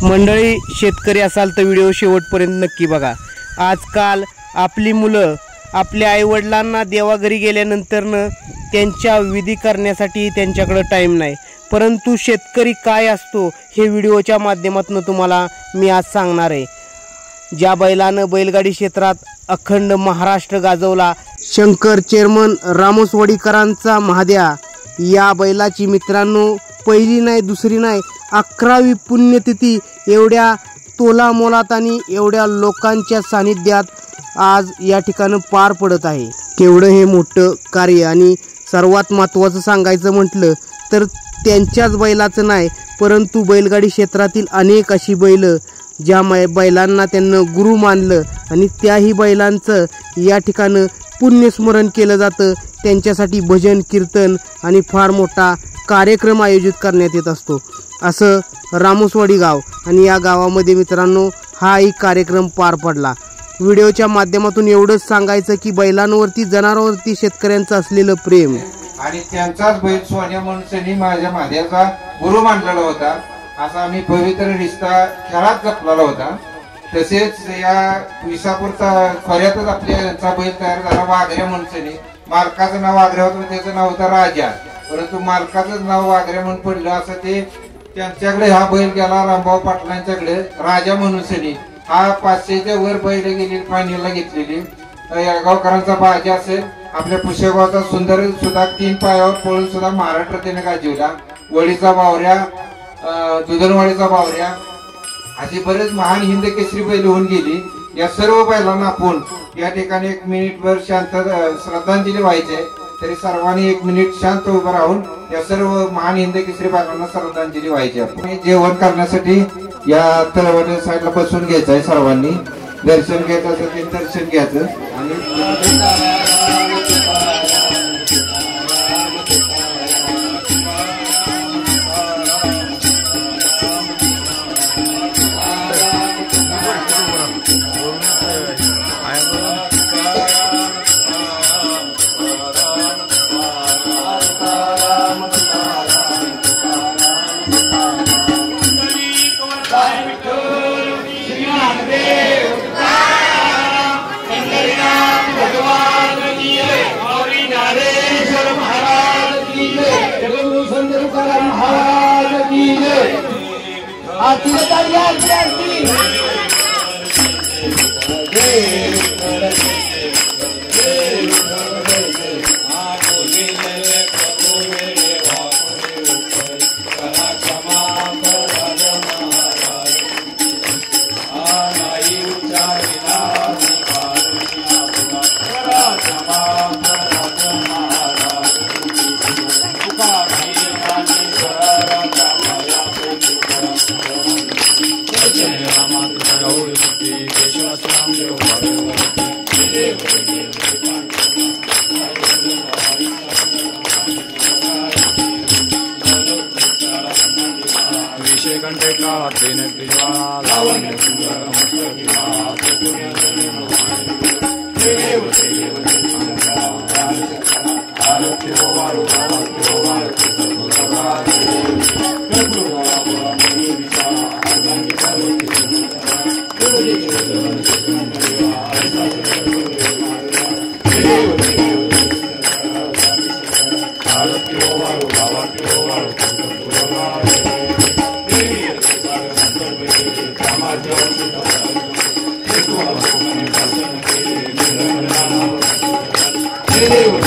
मंडळी, शेतकरी असाल तर व्हिडिओ शेवटपर्यंत नक्की बघा। आजकाल आपली मुलं आपल्या आईवडिलांना देवाघरी गेल्यानंतरनं त्यांच्या विधी करण्यासाठी त्यांच्याकडे टाईम नाही, परंतु शेतकरी काय असतो हे व्हिडिओच्या माध्यमातून तुम्हाला मी आज सांगणार आहे। ज्या बैलानं बैलगाडी क्षेत्रात अखंड महाराष्ट्र गाजवला, शंकर चेअरमन रामोसवाडीकरांचा महाद्या, या बैलाची मित्रांनो पहिली नाही दुसरी नाही 11वी पुण्यतिथी एवढ्या तोलामोलात आणि एवढ्या लोकांच्या सानिध्यात आज या ठिकाणी पार पडत आहे। केवढं हे मोठं कार्य, आणि सर्वात महत्त्वाचं सांगायचं म्हटलं तर त्यांच्याच बैलाचं नाही, परंतु बैलगाडी क्षेत्रातील अनेक अशी बैल ज्या बैलांना त्यांना गुरु मानलं आणि त्याही बैलांचं या ठिकाणी पुण्यस्मरण केलं जातं। त्यांच्यासाठी भजन कीर्तन आणि फार मोठा कार्यक्रम आयोजित करण्यात येत असतो। असं रामोसवाडी गाव, आणि या गावामध्ये मित्रांनो हाही कार्यक्रम पार पडला। व्हिडिओच्या माध्यमातून एवढंच सांगायचं की बैलांवरती जनावरांवरती शेतकऱ्यांचं असलेलं प्रेम आणि त्यांचाच बैल सोन्या माणसांनी माझ्या माद्याचा गुरु मानलेला होता, असा आम्ही पवित्र रिश्ता खेळात जपलेला होता। तसेच या विसापूरचा खोऱ्यातच आपल्या बैल तयार झाला वाघऱ्या माणसाने। मालकाचं नाव वाघऱ्या होतं, त्याचं नाव होतं राजा, परंतु मालकाचं नाव वाघऱ्या म्हणून पडलं असं ते त्यांच्याकडे हा बैल गेला रामभाऊ पाटलांच्याकडे राजा म्हणून। हा 500च्या वर बैल गेली फायनलला घेतलेली। येळगावकरांचा बाजा असेल, आपल्या पुष्यगावचा सुंदर सुद्धा 3 पायावर पळून सुद्धा महाराष्ट्र त्याने गाजवला। वडीचा बावऱ्या, दुधनवाडीचा बावऱ्या, अशी बरेच महान हिंद केसरी बैल होऊन गेली। या सर्व बैलांना आपण या ठिकाणी 1 मिनिटभर शांत श्रद्धांजली व्हायची, तरी सर्वांनी 1 मिनिट शांत उभं राहून या सर्व महान हिंद केसरी बैलांना श्रद्धांजली व्हायची। आपण जेवण करण्यासाठी या तळवट साईडला बसून घ्यायचं आहे, सर्वांनी दर्शन घ्यायचं असेल ते दर्शन घ्यायचं। आणि Hey,